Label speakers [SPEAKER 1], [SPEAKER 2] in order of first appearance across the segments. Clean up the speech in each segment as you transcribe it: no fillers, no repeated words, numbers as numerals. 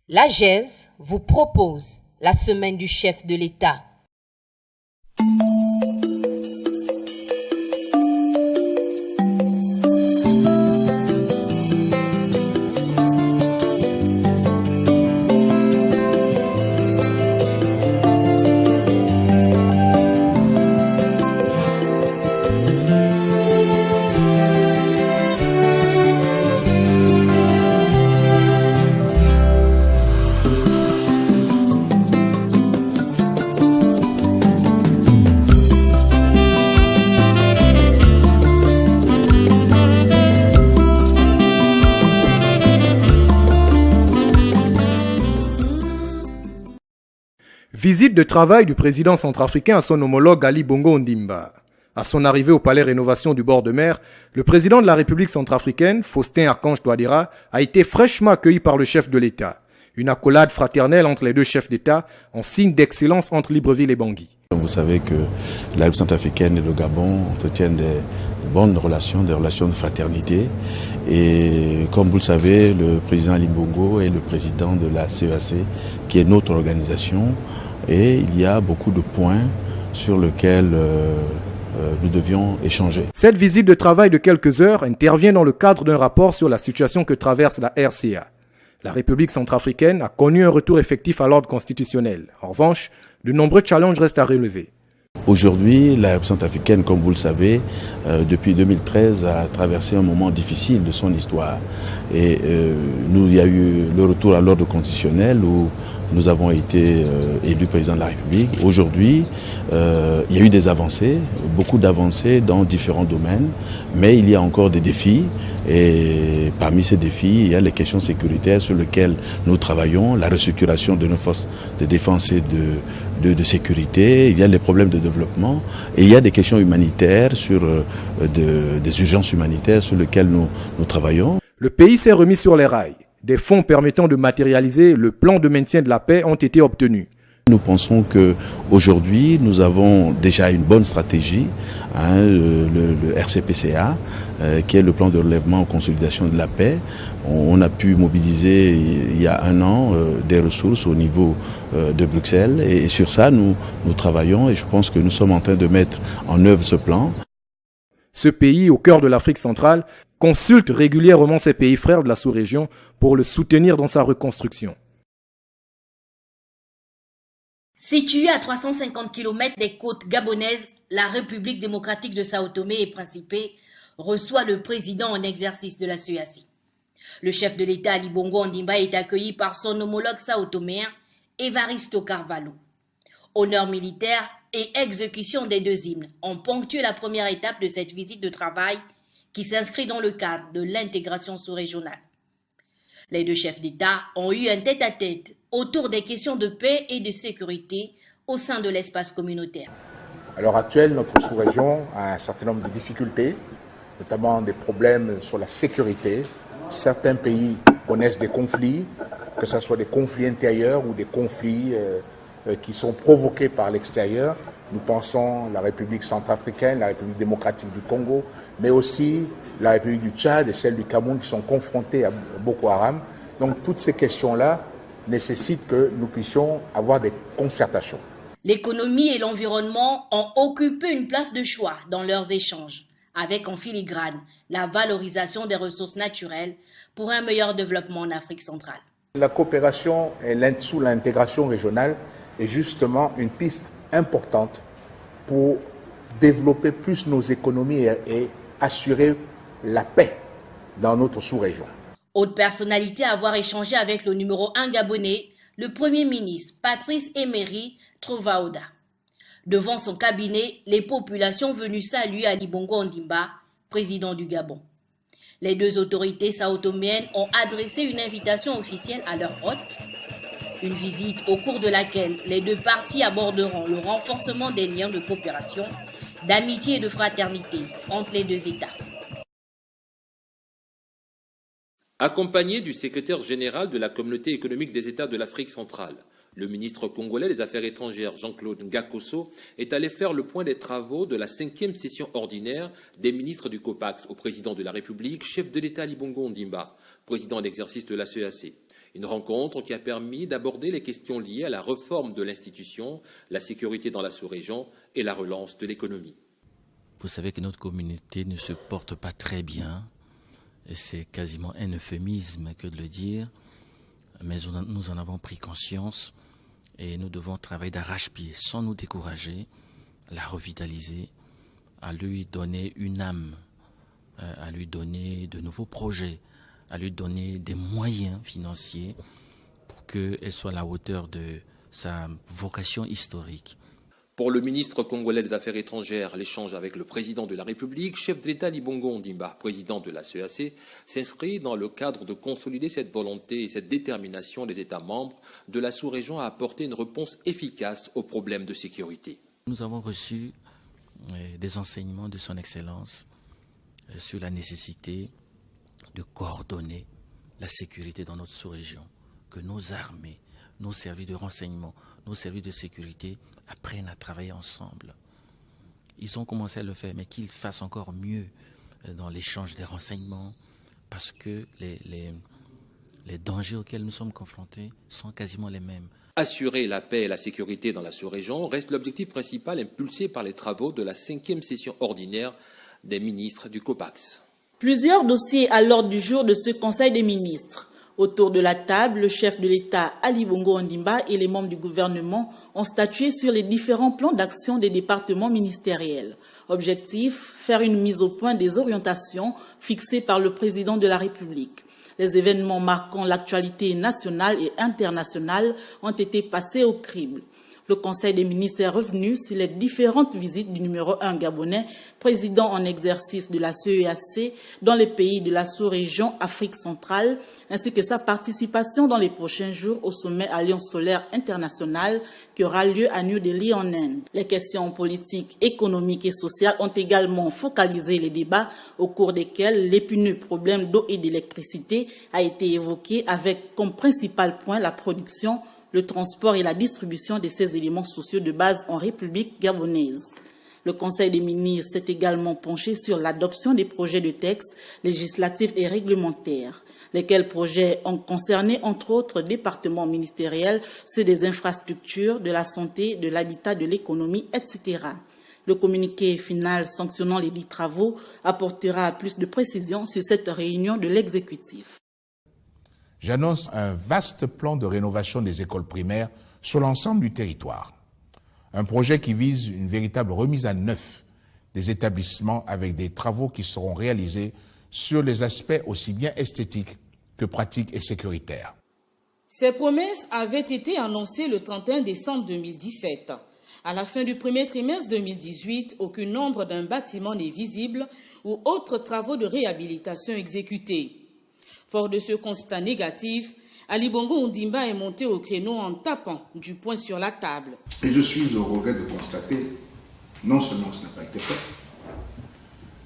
[SPEAKER 1] La GEV vous propose la semaine du chef de l'État.
[SPEAKER 2] Visite de travail du président centrafricain à son homologue Ali Bongo Ondimba. À son arrivée au palais Rénovation du bord de mer, le président de la République centrafricaine, Faustin Archange Touadéra, a été fraîchement accueilli par le chef de l'État. Une accolade fraternelle entre les deux chefs d'État en signe d'excellence entre Libreville et Bangui.
[SPEAKER 3] Vous savez que la République centrafricaine et le Gabon entretiennent de bonnes relations, des relations de fraternité. Et comme vous le savez, le président Ali Bongo est le président de la CEAC, qui est notre organisation. Et il y a beaucoup de points sur lesquels nous devions échanger.
[SPEAKER 2] Cette visite de travail de quelques heures intervient dans le cadre d'un rapport sur la situation que traverse la RCA. La République centrafricaine a connu un retour effectif à l'ordre constitutionnel. En revanche, de nombreux challenges restent à relever.
[SPEAKER 3] Aujourd'hui, la République centrafricaine, comme vous le savez, depuis 2013 a traversé un moment difficile de son histoire. Et il y a eu le retour à l'ordre constitutionnel où nous avons été élus président de la République. Aujourd'hui, il y a eu des avancées, beaucoup d'avancées dans différents domaines, mais il y a encore des défis. Et parmi ces défis, il y a les questions sécuritaires sur lesquelles nous travaillons, la restructuration de nos forces de défense et de sécurité, il y a les problèmes de développement et il y a des questions humanitaires, des urgences humanitaires sur lesquelles nous travaillons.
[SPEAKER 2] Le pays s'est remis sur les rails. Des fonds permettant de matérialiser le plan de maintien de la paix ont été obtenus.
[SPEAKER 3] Nous pensons qu'aujourd'hui, nous avons déjà une bonne stratégie, le RCPCA, qui est le plan de relèvement et consolidation de la paix. On a pu mobiliser il y a un an des ressources au niveau de Bruxelles et sur ça, nous travaillons et je pense que nous sommes en train de mettre en œuvre ce plan.
[SPEAKER 2] Ce pays, au cœur de l'Afrique centrale, consulte régulièrement ses pays frères de la sous-région pour le soutenir dans sa reconstruction.
[SPEAKER 4] Située à 350 km des côtes gabonaises, la République démocratique de Sao Tomé et Principe reçoit le président en exercice de la CEAC. Le chef de l'État Ali Bongo Ondimba est accueilli par son homologue sao-toméen Evaristo Carvalho. Honneur militaire et exécution des deux hymnes ont ponctué la première étape de cette visite de travail qui s'inscrit dans le cadre de l'intégration sous-régionale. Les deux chefs d'État ont eu un tête-à-tête autour des questions de paix et de sécurité au sein de l'espace communautaire.
[SPEAKER 5] À l'heure actuelle, notre sous-région a un certain nombre de difficultés, notamment des problèmes sur la sécurité. Certains pays connaissent des conflits, que ce soit des conflits intérieurs ou des conflits qui sont provoqués par l'extérieur. Nous pensons la République centrafricaine, la République démocratique du Congo, mais aussi la République du Tchad et celle du Cameroun qui sont confrontées à Boko Haram. Donc toutes ces questions-là nécessitent que nous puissions avoir des concertations.
[SPEAKER 4] L'économie et l'environnement ont occupé une place de choix dans leurs échanges, avec en filigrane la valorisation des ressources naturelles pour un meilleur développement en Afrique centrale.
[SPEAKER 5] La coopération sous l'intégration régionale est justement une piste importante pour développer plus nos économies et assurer la paix dans notre sous-région.
[SPEAKER 4] Autre personnalité à avoir échangé avec le numéro 1 gabonais, le Premier ministre Patrice Emery Trovaoda. Devant son cabinet, les populations venues saluer Ali Bongo Ondimba, président du Gabon. Les deux autorités sao-toméennes ont adressé une invitation officielle à leurs hôtes. Une visite au cours de laquelle les deux parties aborderont le renforcement des liens de coopération, d'amitié et de fraternité entre les deux États.
[SPEAKER 6] Accompagné du secrétaire général de la Communauté économique des États de l'Afrique centrale, le ministre congolais des Affaires étrangères Jean-Claude Ngakosso est allé faire le point des travaux de la 5e session ordinaire des ministres du COPAX au président de la République, chef de l'État Ali Bongo Ondimba, président d'exercice de la CEAC. Une rencontre qui a permis d'aborder les questions liées à la réforme de l'institution, la sécurité dans la sous-région et la relance de l'économie.
[SPEAKER 7] Vous savez que notre communauté ne se porte pas très bien. C'est quasiment un euphémisme que de le dire. Mais nous en avons pris conscience et nous devons travailler d'arrache-pied sans nous décourager, la revitaliser, à lui donner une âme, à lui donner de nouveaux projets, à lui donner des moyens financiers pour qu'elle soit à la hauteur de sa vocation historique.
[SPEAKER 6] Pour le ministre congolais des Affaires étrangères, l'échange avec le président de la République, chef de l'État Ali Bongo Ondimba, président de la CEAC, s'inscrit dans le cadre de consolider cette volonté et cette détermination des États membres de la sous-région à apporter une réponse efficace aux problèmes de sécurité.
[SPEAKER 7] Nous avons reçu des enseignements de son Excellence sur la nécessité de coordonner la sécurité dans notre sous-région, que nos armées, nos services de renseignement, nos services de sécurité apprennent à travailler ensemble. Ils ont commencé à le faire, mais qu'ils fassent encore mieux dans l'échange des renseignements, parce que les dangers auxquels nous sommes confrontés sont quasiment les mêmes.
[SPEAKER 6] Assurer la paix et la sécurité dans la sous-région reste l'objectif principal impulsé par les travaux de la 5e session ordinaire des ministres du COPAX.
[SPEAKER 8] Plusieurs dossiers à l'ordre du jour de ce Conseil des ministres. Autour de la table, le chef de l'État Ali Bongo Ondimba et les membres du gouvernement ont statué sur les différents plans d'action des départements ministériels. Objectif, faire une mise au point des orientations fixées par le président de la République. Les événements marquant l'actualité nationale et internationale ont été passés au crible. Le Conseil des ministres est revenu sur les différentes visites du numéro 1 gabonais, président en exercice de la CEAC dans les pays de la sous-région Afrique centrale, ainsi que sa participation dans les prochains jours au sommet Alliance solaire internationale qui aura lieu à New Delhi en Inde. Les questions politiques, économiques et sociales ont également focalisé les débats au cours desquels l'épineux problème d'eau et d'électricité a été évoqué avec comme principal point la production, le transport et la distribution de ces éléments sociaux de base en République gabonaise. Le Conseil des ministres s'est également penché sur l'adoption des projets de textes législatifs et réglementaires. Lesquels projets ont concerné, entre autres, départements ministériels, ceux des infrastructures, de la santé, de l'habitat, de l'économie, etc. Le communiqué final sanctionnant les dits travaux apportera plus de précisions sur cette réunion de l'exécutif.
[SPEAKER 5] J'annonce un vaste plan de rénovation des écoles primaires sur l'ensemble du territoire. Un projet qui vise une véritable remise à neuf des établissements avec des travaux qui seront réalisés sur les aspects aussi bien esthétiques que pratiques et sécuritaires.
[SPEAKER 9] Ces promesses avaient été annoncées le 31 décembre 2017. À la fin du premier trimestre 2018, aucun nombre d'un bâtiment n'est visible ou autres travaux de réhabilitation exécutés. Fort de ce constat négatif, Ali Bongo Ondimba est monté au créneau en tapant du poing sur la table.
[SPEAKER 5] Et je suis au regret de constater, non seulement que ce n'a pas été fait,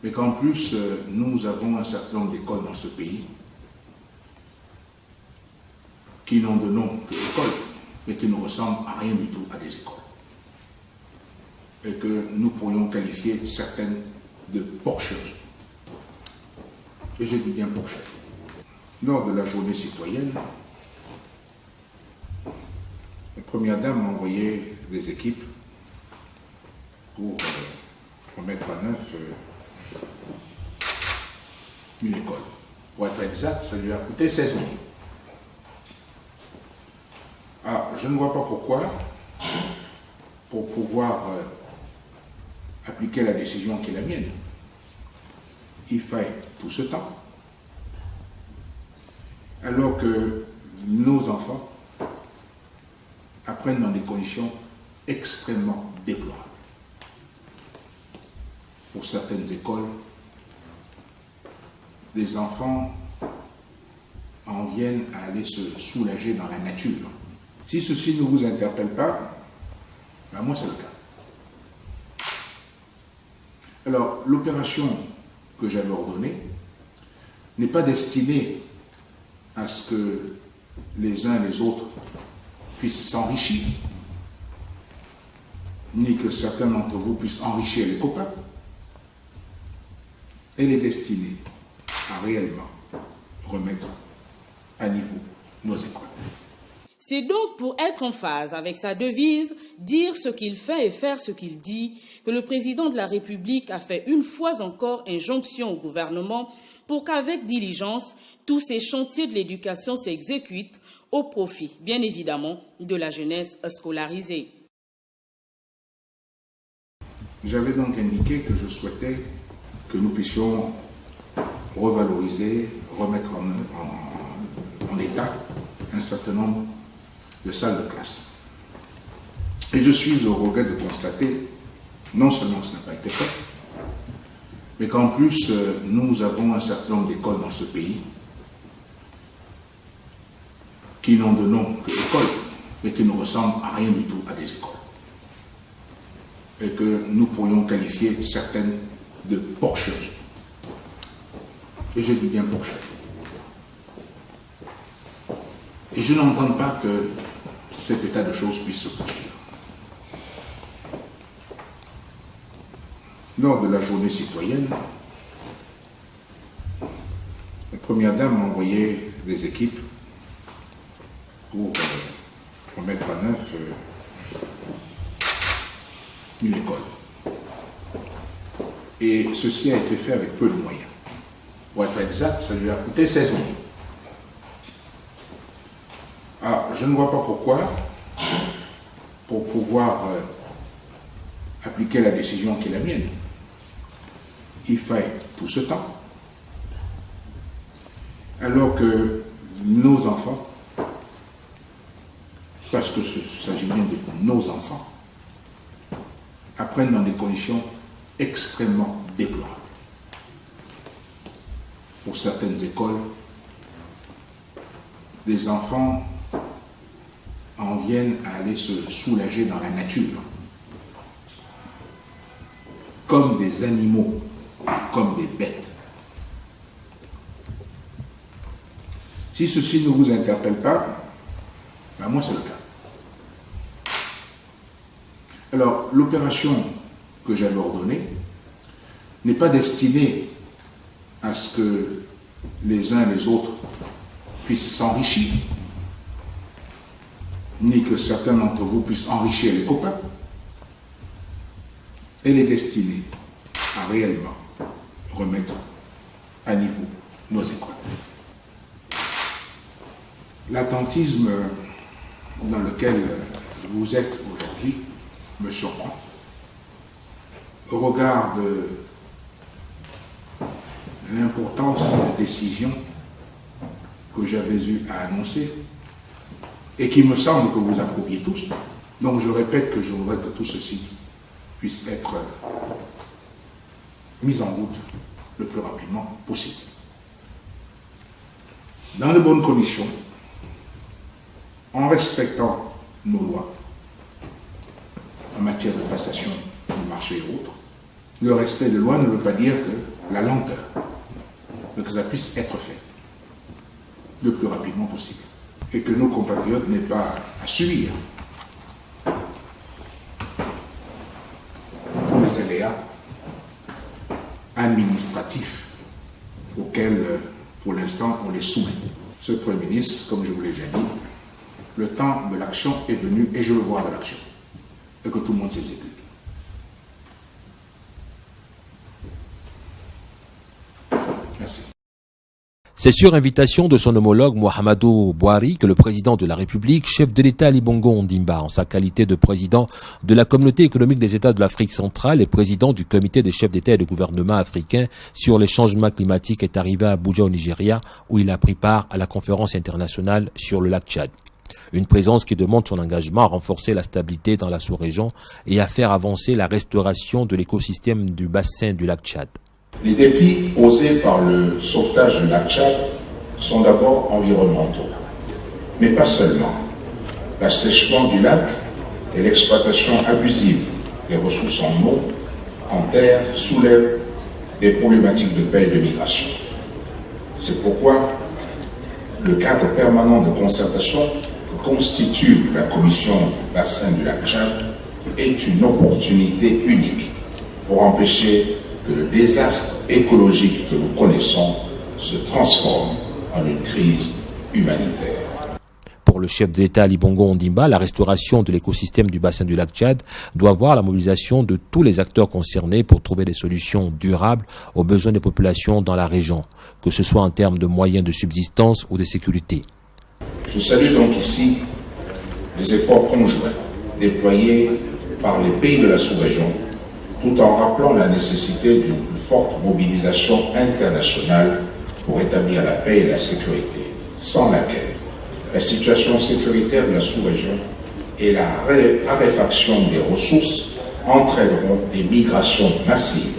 [SPEAKER 5] mais qu'en plus, nous avons un certain nombre d'écoles dans ce pays qui n'ont de nom que école, mais qui ne ressemblent à rien du tout à des écoles. Et que nous pourrions qualifier certaines de porcheuses. Et je dis bien porcheuses. Lors de la journée citoyenne, la première dame a envoyé des équipes pour remettre à neuf une école. Pour être exact, ça lui a coûté 16 millions. Alors, je ne vois pas pourquoi, pour pouvoir appliquer la décision qui est la mienne, il faille tout ce temps. Alors que nos enfants apprennent dans des conditions extrêmement déplorables. Pour certaines écoles, les enfants en viennent à aller se soulager dans la nature. Si ceci ne vous interpelle pas, ben moi c'est le cas. Alors, l'opération que j'avais ordonnée n'est pas destinée à ce que les uns et les autres puissent s'enrichir, ni que certains d'entre vous puissent enrichir les copains. Elle est destinée à réellement remettre à niveau nos écoles.
[SPEAKER 9] C'est donc pour être en phase avec sa devise « dire ce qu'il fait et faire ce qu'il dit » que le président de la République a fait une fois encore injonction au gouvernement pour qu'avec diligence, tous ces chantiers de l'éducation s'exécutent au profit, bien évidemment, de la jeunesse scolarisée.
[SPEAKER 5] J'avais donc indiqué que je souhaitais que nous puissions revaloriser, remettre en état un certain nombre de salles de classe. Et je suis au regret de constater, non seulement que ça n'a pas été fait, mais qu'en plus, nous avons un certain nombre d'écoles dans ce pays qui n'ont de nom que école, mais qui ne ressemblent à rien du tout à des écoles. Et que nous pourrions qualifier certaines de porcheries. Et je dis bien porcheries. Et je n'entends pas que cet état de choses puisse se poursuivre. Lors de la journée citoyenne, la première dame a envoyé des équipes pour remettre à neuf une école. Et ceci a été fait avec peu de moyens. Pour être exact, ça lui a coûté 16 millions. Alors, je ne vois pas pourquoi, pour pouvoir appliquer la décision qui est la mienne, il faille tout ce temps. Alors que nos enfants, parce que il s'agit bien de nos enfants, apprennent dans des conditions extrêmement déplorables. Pour certaines écoles, des enfants en viennent à aller se soulager dans la nature, comme des animaux, comme des bêtes. Si ceci ne vous interpelle pas, ben moi c'est le cas. Alors, l'opération que j'avais ordonnée n'est pas destinée à ce que les uns et les autres puissent s'enrichir, ni que certains d'entre vous puissent enrichir les copains. Elle est destinée à réellement remettre à niveau nos écoles. L'attentisme dans lequel vous êtes aujourd'hui me surprend. Au regard de l'importance des décisions que j'avais eu à annoncer et qui me semble que vous approuviez tous. Donc je répète que je voudrais que tout ceci puisse être mis en route le plus rapidement possible. Dans de bonnes conditions, en respectant nos lois en matière de passation du marché et autres. Le respect des lois ne veut pas dire que la lenteur, mais que ça puisse être fait le plus rapidement possible. Et que nos compatriotes n'aient pas à subir les aléas administratifs auxquels, pour l'instant, on les soumet. Ce Premier ministre, comme je vous l'ai déjà dit, le temps de l'action est venu et je veux voir de l'action. Et que tout le monde s'exécute. Merci.
[SPEAKER 6] C'est sur invitation de son homologue Muhammadu Buhari que le président de la République, chef de l'État Ali Bongo Ondimba, en sa qualité de président de la Communauté économique des États de l'Afrique centrale et président du comité des chefs d'État et de gouvernement africains sur les changements climatiques, est arrivé à Abuja au Nigeria, où il a pris part à la conférence internationale sur le lac Tchad. Une présence qui demande son engagement à renforcer la stabilité dans la sous-région et à faire avancer la restauration de l'écosystème du bassin du lac Tchad.
[SPEAKER 5] Les défis posés par le sauvetage du lac Tchad sont d'abord environnementaux, mais pas seulement. L'assèchement du lac et l'exploitation abusive des ressources en eau, en terre, soulèvent des problématiques de paix et de migration. C'est pourquoi le cadre permanent de concertation que constitue la commission du bassin du lac Tchad est une opportunité unique pour empêcher que le désastre écologique que nous connaissons se transforme en une crise humanitaire.
[SPEAKER 6] le chef de l'État Ali Bongo Ondimba, la restauration de l'écosystème du bassin du lac Tchad doit voir la mobilisation de tous les acteurs concernés pour trouver des solutions durables aux besoins des populations dans la région, que ce soit en termes de moyens de subsistance ou de sécurité.
[SPEAKER 5] Je salue donc ici les efforts conjoints déployés par les pays de la sous-région, tout en rappelant la nécessité d'une plus forte mobilisation internationale pour établir la paix et la sécurité, sans laquelle la situation sécuritaire de la sous-région et la raréfaction des ressources entraîneront des migrations massives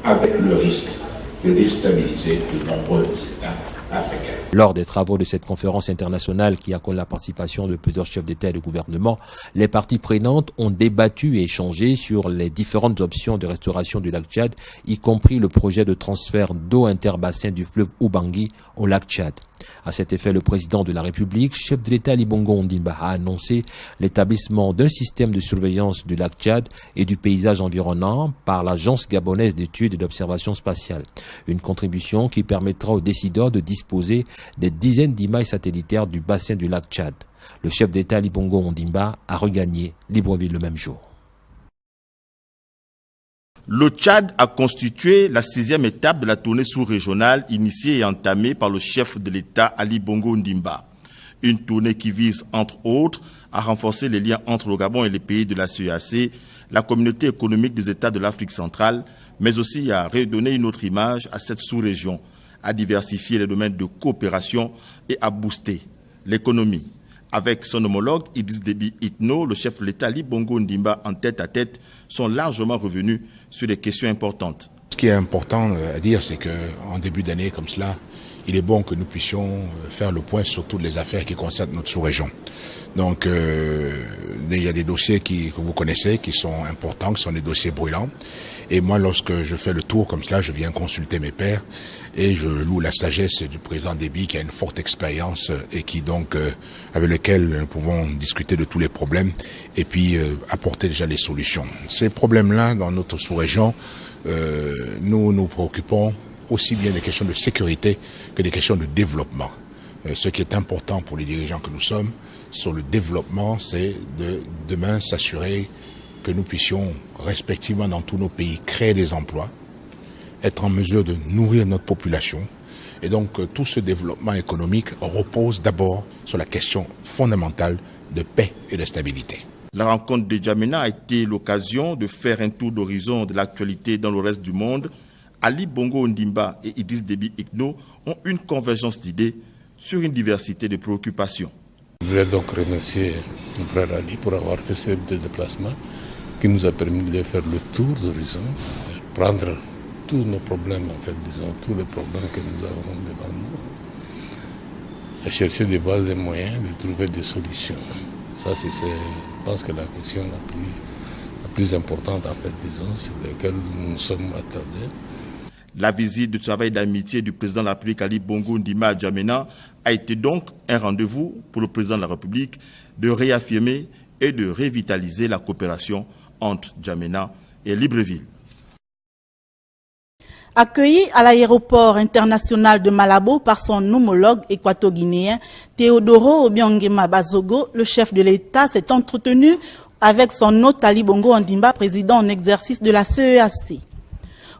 [SPEAKER 5] avec le risque de déstabiliser de nombreux États africains.
[SPEAKER 6] Lors des travaux de cette conférence internationale qui accueille la participation de plusieurs chefs d'État et de gouvernement, les parties prenantes ont débattu et échangé sur les différentes options de restauration du lac Tchad, y compris le projet de transfert d'eau interbassin du fleuve Ubangui au lac Tchad. À cet effet, le président de la République, chef de l'État Ali Bongo Ondimba, a annoncé l'établissement d'un système de surveillance du lac Tchad et du paysage environnant par l'Agence gabonaise d'études et d'observation spatiale. Une contribution qui permettra aux décideurs de disposer des dizaines d'images satellitaires du bassin du lac Tchad. Le chef d'État Ali Bongo Ondimba a regagné Libreville le même jour.
[SPEAKER 10] Le Tchad a constitué la 6e étape de la tournée sous-régionale initiée et entamée par le chef de l'État Ali Bongo Ondimba. Une tournée qui vise, entre autres, à renforcer les liens entre le Gabon et les pays de la CEAC, la communauté économique des États de l'Afrique centrale, mais aussi à redonner une autre image à cette sous-région, à diversifier les domaines de coopération et à booster l'économie. Avec son homologue Idriss Déby Itno, le chef de l'État Ali Bongo Ondimba en tête-à-tête sont largement revenus sur des questions importantes.
[SPEAKER 5] Ce qui est important à dire, c'est qu'en début d'année comme cela, il est bon que nous puissions faire le point sur toutes les affaires qui concernent notre sous-région. Donc, il y a des dossiers que vous connaissez, qui sont importants, qui sont des dossiers brûlants. Et moi, lorsque je fais le tour comme cela, je viens consulter mes pairs et je loue la sagesse du président Déby qui a une forte expérience et qui donc, avec lequel nous pouvons discuter de tous les problèmes et puis apporter déjà les solutions. Ces problèmes-là, dans notre sous-région, nous nous préoccupons aussi bien des questions de sécurité que des questions de développement. Ce qui est important pour les dirigeants que nous sommes sur le développement, c'est de demain s'assurer que nous puissions respectivement dans tous nos pays créer des emplois, être en mesure de nourrir notre population. Et donc tout ce développement économique repose d'abord sur la question fondamentale de paix et de stabilité.
[SPEAKER 10] La rencontre de Djamena a été l'occasion de faire un tour d'horizon de l'actualité dans le reste du monde. Ali Bongo Ondimba et Idriss Déby Itno ont une convergence d'idées sur une diversité de préoccupations.
[SPEAKER 11] Je voudrais donc remercier mon frère Ali pour avoir fait ce déplacement qui nous a permis de faire le tour d'horizon, prendre tous nos problèmes, en fait, disons, tous les problèmes que nous avons devant nous, et chercher des bases et moyens de trouver des solutions. Ça, c'est, je pense que la question la plus importante, en fait, disons, sur laquelle nous nous sommes attardés.
[SPEAKER 10] La visite de travail d'amitié du président de la République Ali Bongo Ondimba à Djamena a été donc un rendez-vous pour le président de la République de réaffirmer et de revitaliser la coopération entre Djamena et Libreville.
[SPEAKER 8] Accueilli à l'aéroport international de Malabo par son homologue équato-guinéen Teodoro Obiangema Bazogo, le chef de l'État s'est entretenu avec son hôte Ali Bongo Ondimba, président en exercice de la CEAC.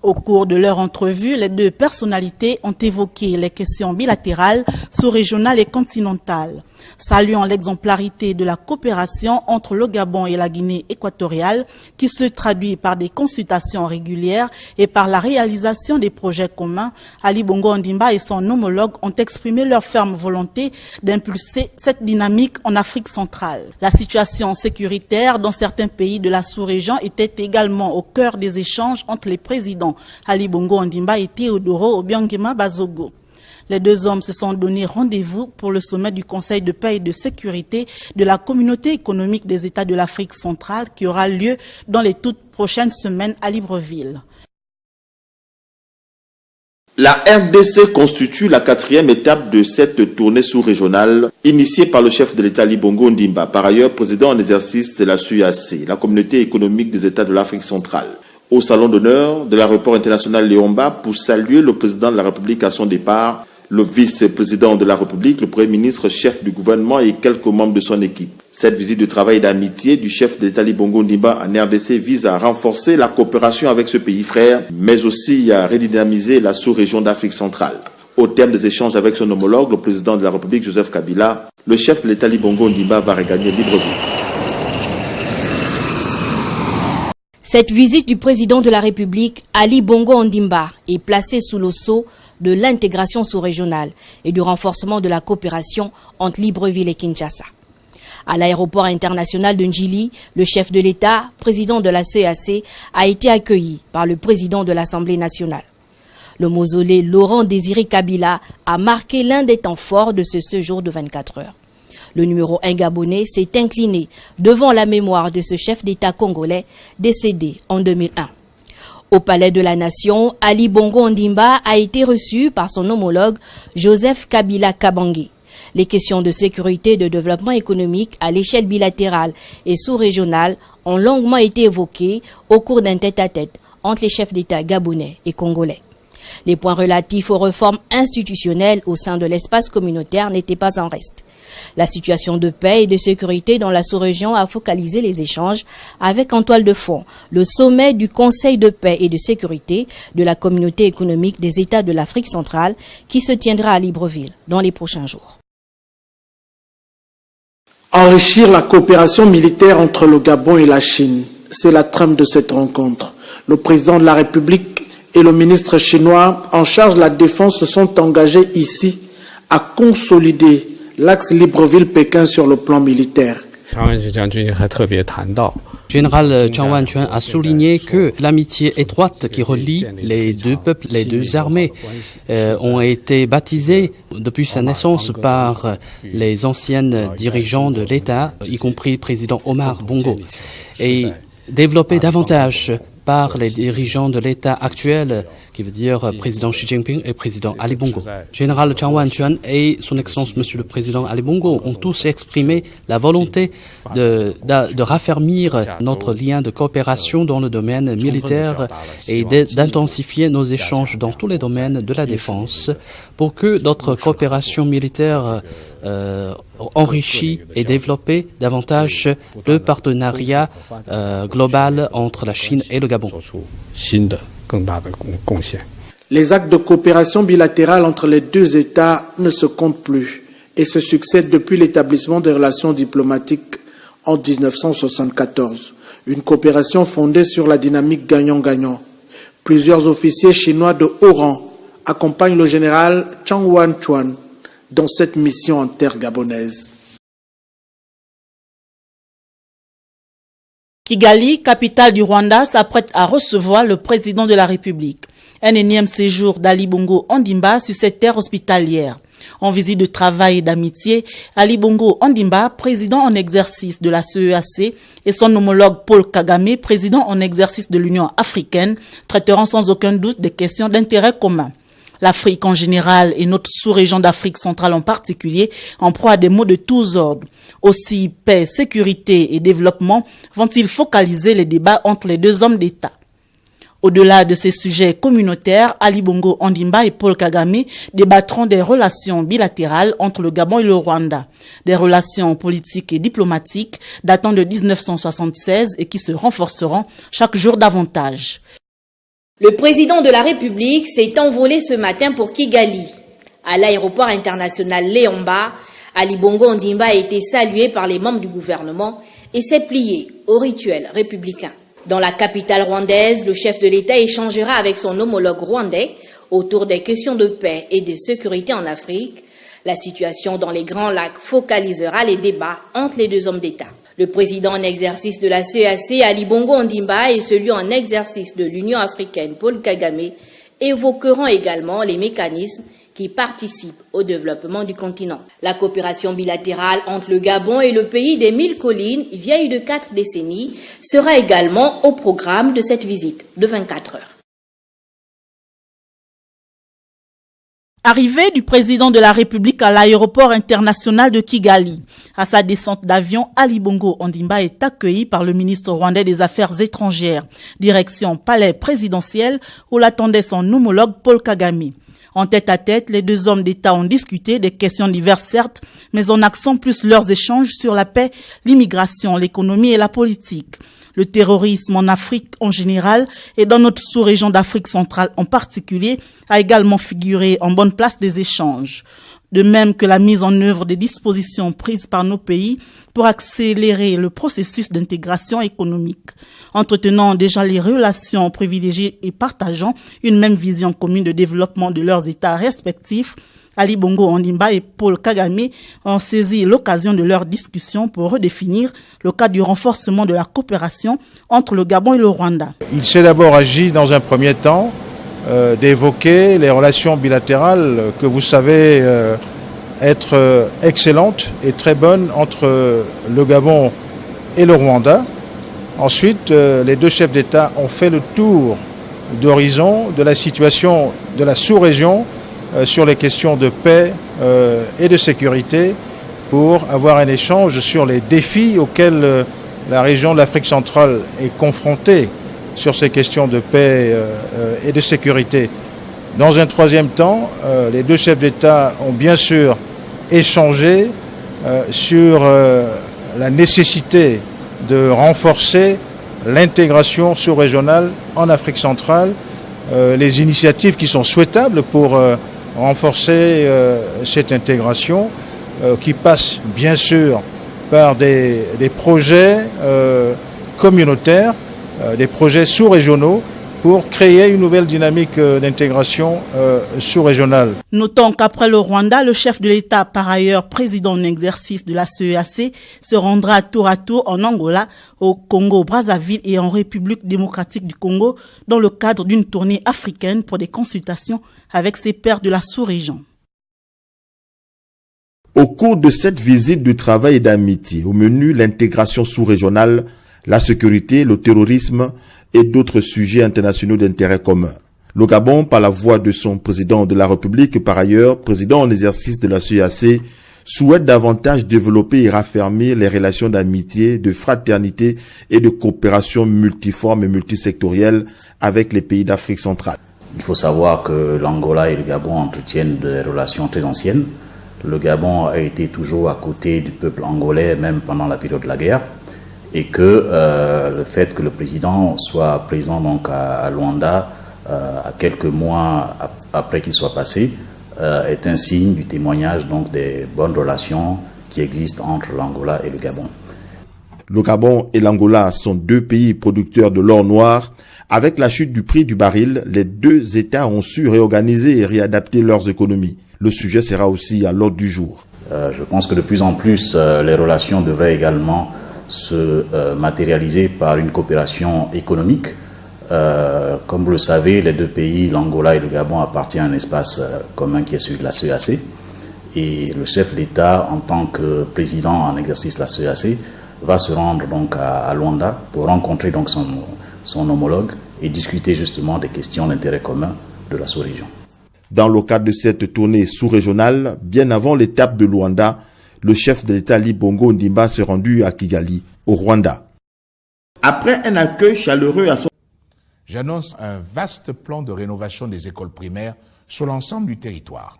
[SPEAKER 8] Au cours de leur entrevue, les deux personnalités ont évoqué les questions bilatérales, sous-régionales et continentales. Saluant l'exemplarité de la coopération entre le Gabon et la Guinée équatoriale, qui se traduit par des consultations régulières et par la réalisation des projets communs, Ali Bongo Ondimba et son homologue ont exprimé leur ferme volonté d'impulser cette dynamique en Afrique centrale. La situation sécuritaire dans certains pays de la sous-région était également au cœur des échanges entre les présidents Ali Bongo Ondimba et Teodoro Obiangema Bazogo. Les deux hommes se sont donné rendez-vous pour le sommet du Conseil de paix et de sécurité de la Communauté économique des États de l'Afrique centrale qui aura lieu dans les toutes prochaines semaines à Libreville.
[SPEAKER 10] La RDC constitue la 4e étape de cette tournée sous-régionale initiée par le chef de l'État Ali Bongo Ondimba, par ailleurs président en exercice de la CEAC, la Communauté économique des États de l'Afrique centrale. Au salon d'honneur de l'aéroport international Léomba pour saluer le président de la République à son départ, le vice-président de la République, le Premier ministre, chef du gouvernement et quelques membres de son équipe. Cette visite de travail et d'amitié du chef de l'État Ali Bongo Ondimba en RDC vise à renforcer la coopération avec ce pays frère, mais aussi à redynamiser la sous-région d'Afrique centrale. Au terme des échanges avec son homologue, le président de la République, Joseph Kabila, le chef de l'État Ali Bongo Ondimba va regagner Libreville.
[SPEAKER 4] Cette visite du président de la République, Ali Bongo Ondimba, est placée sous le sceau de l'intégration sous-régionale et du renforcement de la coopération entre Libreville et Kinshasa. À l'aéroport international de Njili, le chef de l'État, président de la CEAC, a été accueilli par le président de l'Assemblée nationale. Le mausolée Laurent Désiré Kabila a marqué l'un des temps forts de ce séjour de 24 heures. Le numéro 1 gabonais s'est incliné devant la mémoire de ce chef d'État congolais décédé en 2001. Au Palais de la Nation, Ali Bongo Ondimba a été reçu par son homologue Joseph Kabila Kabange. Les questions de sécurité et de développement économique à l'échelle bilatérale et sous-régionale ont longuement été évoquées au cours d'un tête-à-tête entre les chefs d'État gabonais et congolais. Les points relatifs aux réformes institutionnelles au sein de l'espace communautaire n'étaient pas en reste. La situation de paix et de sécurité dans la sous-région a focalisé les échanges avec en toile de fond le sommet du Conseil de paix et de sécurité de la communauté économique des États de l'Afrique centrale qui se tiendra à Libreville dans les prochains jours.
[SPEAKER 12] Enrichir la coopération militaire entre le Gabon et la Chine, c'est la trame de cette rencontre. Le président de la République et le ministre chinois en charge de la défense se sont engagés ici à consolider l'axe Libreville-Pékin sur le plan militaire.
[SPEAKER 13] Général Chang Wan-chuan a souligné que l'amitié étroite qui relie les deux peuples, les deux armées, ont été baptisées depuis sa naissance par les anciens dirigeants de l'État, y compris le président Omar Bongo, et développées davantage par les dirigeants de l'État actuel, qui veut dire président Xi Jinping et président Ali Bongo. Général Chang Wan-chuan et son Excellence Monsieur le Président Ali Bongo ont tous exprimé la volonté de raffermir notre lien de coopération dans le domaine militaire et d'intensifier nos échanges dans tous les domaines de la défense pour que notre coopération militaire enrichit et développer davantage le partenariat global entre la Chine et le Gabon.
[SPEAKER 12] Les actes de coopération bilatérale entre les deux États ne se comptent plus et se succèdent depuis l'établissement des relations diplomatiques en 1974. Une coopération fondée sur la dynamique gagnant-gagnant. Plusieurs officiers chinois de haut rang accompagnent le général Chang Wan-chuan dans cette mission en terre gabonaise.
[SPEAKER 8] Kigali, capitale du Rwanda, s'apprête à recevoir le président de la République. Un énième séjour d'Ali Bongo Ondimba sur cette terre hospitalière. En visite de travail et d'amitié, Ali Bongo Ondimba, président en exercice de la CEAC, et son homologue Paul Kagame, président en exercice de l'Union africaine, traiteront sans aucun doute des questions d'intérêt commun. L'Afrique en général et notre sous-région d'Afrique centrale en particulier en proie à des maux de tous ordres. Aussi, paix, sécurité et développement vont-ils focaliser les débats entre les deux hommes d'État. Au-delà de ces sujets communautaires, Ali Bongo Ondimba et Paul Kagame débattront des relations bilatérales entre le Gabon et le Rwanda. Des relations politiques et diplomatiques datant de 1976 et qui se renforceront chaque jour davantage.
[SPEAKER 4] Le président de la République s'est envolé ce matin pour Kigali. À l'aéroport international Léomba, Ali Bongo Ondimba a été salué par les membres du gouvernement et s'est plié au rituel républicain. Dans la capitale rwandaise, le chef de l'État échangera avec son homologue rwandais autour des questions de paix et de sécurité en Afrique. La situation dans les Grands Lacs focalisera les débats entre les deux hommes d'État. Le président en exercice de la CEAC, Ali Bongo Ondimba, et celui en exercice de l'Union africaine, Paul Kagame, évoqueront également les mécanismes qui participent au développement du continent. La coopération bilatérale entre le Gabon et le pays des 1000 collines, vieille de 4 décennies, sera également au programme de cette visite de 24 heures.
[SPEAKER 8] Arrivée du président de la République à l'aéroport international de Kigali. À sa descente d'avion, Ali Bongo Ondimba est accueilli par le ministre rwandais des Affaires étrangères. Direction palais présidentiel où l'attendait son homologue Paul Kagame. En tête-à-tête, les deux hommes d'État ont discuté des questions diverses certes, mais en axant plus leurs échanges sur la paix, l'immigration, l'économie et la politique. Le terrorisme en Afrique en général et dans notre sous-région d'Afrique centrale en particulier a également figuré en bonne place des échanges. De même que la mise en œuvre des dispositions prises par nos pays pour accélérer le processus d'intégration économique. Entretenant déjà les relations privilégiées et partageant une même vision commune de développement de leurs États respectifs, Ali Bongo Ondimba et Paul Kagame ont saisi l'occasion de leur discussion pour redéfinir le cadre du renforcement de la coopération entre le Gabon et le Rwanda.
[SPEAKER 14] Il s'est d'abord agi dans un premier temps d'évoquer les relations bilatérales que vous savez être excellentes et très bonnes entre le Gabon et le Rwanda. Ensuite, les deux chefs d'État ont fait le tour d'horizon de la situation de la sous-région sur les questions de paix et de sécurité pour avoir un échange sur les défis auxquels la région de l'Afrique centrale est confrontée sur ces questions de paix et de sécurité. Dans un troisième temps, les deux chefs d'État ont bien sûr échangé sur la nécessité de renforcer l'intégration sous-régionale en Afrique centrale, les initiatives qui sont souhaitables pour renforcer cette intégration qui passe bien sûr par des projets communautaires, des projets sous-régionaux pour créer une nouvelle dynamique d'intégration sous-régionale.
[SPEAKER 8] Notons qu'après le Rwanda, le chef de l'État, par ailleurs président en exercice de la CEAC, se rendra tour à tour en Angola, au Congo-Brazzaville et en République démocratique du Congo dans le cadre d'une tournée africaine pour des consultations avec ses pairs de la sous-région.
[SPEAKER 10] Au cours de cette visite de travail et d'amitié, au menu l'intégration sous-régionale, la sécurité, le terrorisme et d'autres sujets internationaux d'intérêt commun. Le Gabon, par la voix de son président de la République, par ailleurs président en exercice de la CEAC, souhaite davantage développer et raffermir les relations d'amitié, de fraternité et de coopération multiforme et multisectorielle avec les pays d'Afrique centrale.
[SPEAKER 15] Il faut savoir que l'Angola et le Gabon entretiennent des relations très anciennes. Le Gabon a été toujours à côté du peuple angolais, même pendant la période de la guerre. Et que le fait que le président soit présent donc à Luanda à quelques mois après qu'il soit passé est un signe du témoignage donc des bonnes relations qui existent entre l'Angola et le Gabon.
[SPEAKER 10] Le Gabon et l'Angola sont deux pays producteurs de l'or noir. Avec la chute du prix du baril, les deux États ont su réorganiser et réadapter leurs économies. Le sujet sera aussi à l'ordre du jour.
[SPEAKER 15] Je pense que de plus en plus, les relations devraient également se matérialiser par une coopération économique. Comme vous le savez, les deux pays, l'Angola et le Gabon, appartiennent à un espace commun qui est celui de la CEAC. Et le chef d'État, en tant que président en exercice de la CEAC, va se rendre donc à Luanda pour rencontrer donc son homologue et discuter justement des questions d'intérêt commun de la sous-région.
[SPEAKER 10] Dans le cadre de cette tournée sous-régionale, bien avant l'étape de Luanda, le chef de l'État Ali Bongo Ondimba s'est rendu à Kigali, au Rwanda. Après un accueil chaleureux à son...
[SPEAKER 5] J'annonce un vaste plan de rénovation des écoles primaires sur l'ensemble du territoire.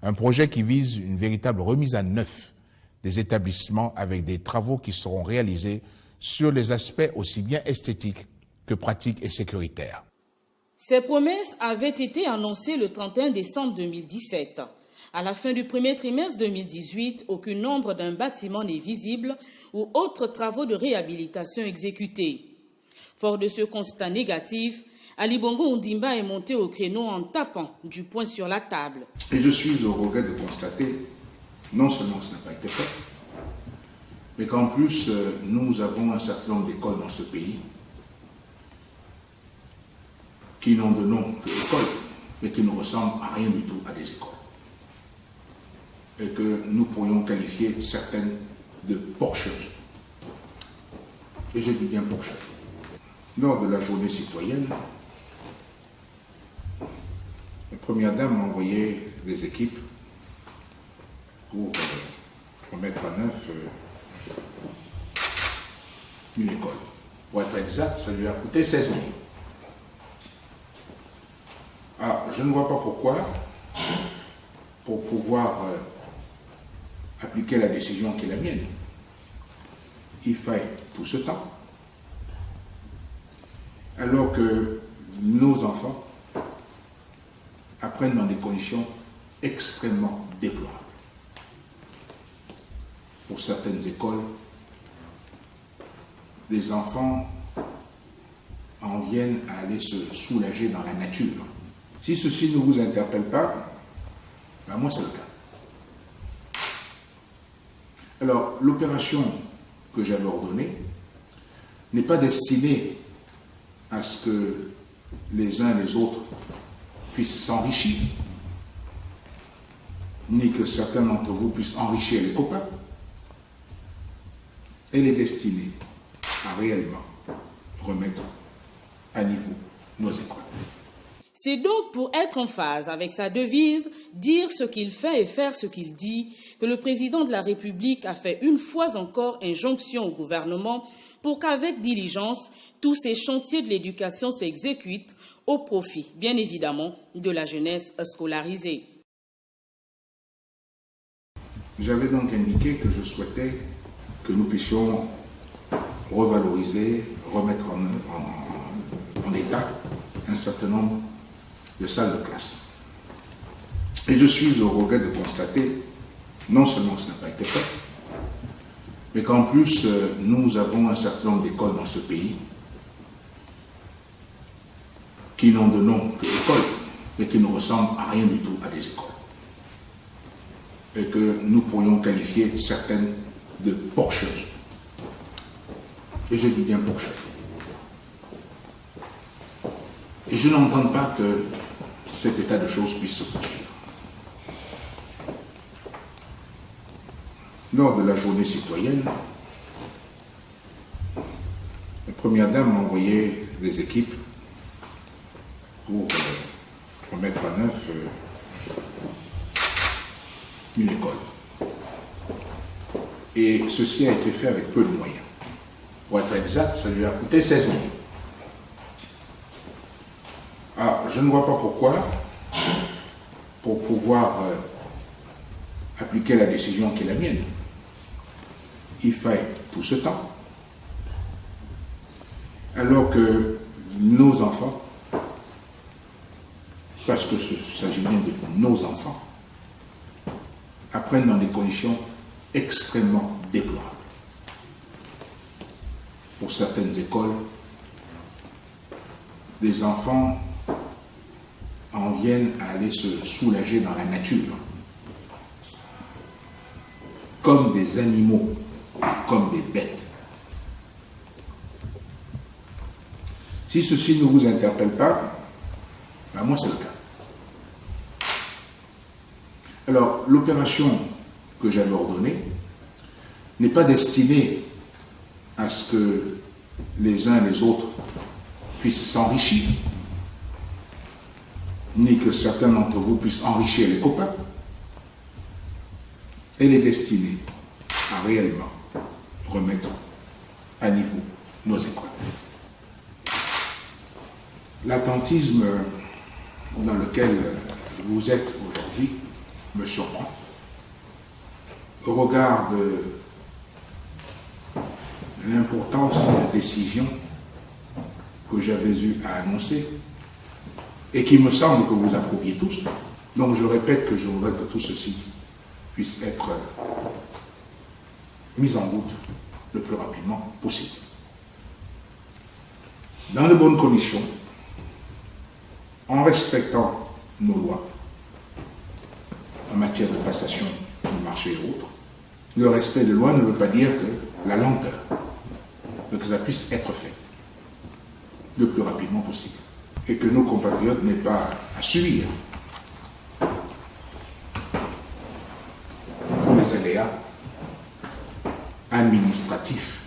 [SPEAKER 5] Un projet qui vise une véritable remise à neuf des établissements avec des travaux qui seront réalisés sur les aspects aussi bien esthétiques que pratiques et sécuritaires.
[SPEAKER 9] Ces promesses avaient été annoncées le 31 décembre 2017. À la fin du premier trimestre 2018, aucun nombre d'un bâtiment n'est visible ou autres travaux de réhabilitation exécutés. Fort de ce constat négatif, Ali Bongo Ondimba est monté au créneau en tapant du poing sur la table.
[SPEAKER 5] Et je suis au regret de constater, non seulement que ça n'a pas été fait, mais qu'en plus, nous avons un certain nombre d'écoles dans ce pays qui n'ont de nom que école, mais qui ne ressemblent à rien du tout à des écoles. Et que nous pourrions qualifier certaines de porcheries. Et je dis bien porcheries. Lors de la journée citoyenne, la première dame m'a envoyé des équipes pour remettre à neuf une école. Pour être exact, ça lui a coûté 16 000. Alors, je ne vois pas pourquoi pour pouvoir appliquer la décision qui est la mienne, il faille tout ce temps, alors que nos enfants apprennent dans des conditions extrêmement déplorables. Pour certaines écoles, les enfants en viennent à aller se soulager dans la nature. Si ceci ne vous interpelle pas, ben moi c'est le cas. Alors, l'opération que j'avais ordonnée n'est pas destinée à ce que les uns et les autres puissent s'enrichir, ni que certains d'entre vous puissent enrichir les copains. Elle est destinée à réellement remettre à niveau nos écoles.
[SPEAKER 9] C'est donc pour être en phase avec sa devise « Dire ce qu'il fait et faire ce qu'il dit » que le président de la République a fait une fois encore injonction au gouvernement pour qu'avec diligence, tous ces chantiers de l'éducation s'exécutent au profit, bien évidemment, de la jeunesse scolarisée.
[SPEAKER 5] J'avais donc indiqué que je souhaitais que nous puissions revaloriser, remettre en état un certain nombre de salles de classe. Et je suis au regret de constater, non seulement que ça n'a pas été fait, mais qu'en plus, nous avons un certain nombre d'écoles dans ce pays qui n'ont de nom que école, mais qui ne ressemblent à rien du tout à des écoles. Et que nous pourrions qualifier certaines de porcheuses. Et je dis bien porcheuses. Et je n'entends pas que cet état de choses puisse se poursuivre. Lors de la journée citoyenne, la première dame a envoyé des équipes pour remettre à neuf une école. Et ceci a été fait avec peu de moyens. Pour être exact, ça lui a coûté 16 millions. Ah, je ne vois pas pourquoi, pour pouvoir appliquer la décision qui est la mienne, il faille tout ce temps, alors que nos enfants, parce que s'agit bien de nos enfants, apprennent dans des conditions extrêmement déplorables. Pour certaines écoles, des enfants en viennent à aller se soulager dans la nature, comme des animaux, comme des bêtes. Si ceci ne vous interpelle pas, ben moi c'est le cas. Alors, l'opération que j'avais ordonnée n'est pas destinée à ce que les uns et les autres puissent s'enrichir, ni que certains d'entre vous puissent enrichir les copains. Elle est destinée à réellement remettre à niveau nos écoles. L'attentisme dans lequel vous êtes aujourd'hui me surprend. Au regard de l'importance des décisions que j'avais eu à annoncer et qui me semble que vous approuviez tous. Donc je répète que je voudrais que tout ceci puisse être mis en route le plus rapidement possible. Dans de bonnes conditions, en respectant nos lois en matière de passation du marché et autres. Le respect des lois ne veut pas dire que la lenteur, mais que ça puisse être fait le plus rapidement possible et que nos compatriotes n'aient pas à subir tous les aléas administratifs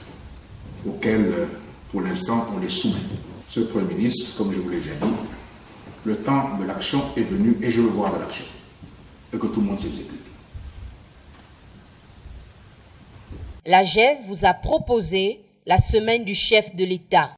[SPEAKER 5] auxquels, pour l'instant, on les soumet. Ce Premier ministre, comme je vous l'ai déjà dit, le temps de l'action est venu et je veux voir de l'action et que tout le monde s'exécute.
[SPEAKER 1] La GEF vous a proposé la semaine du chef de l'État.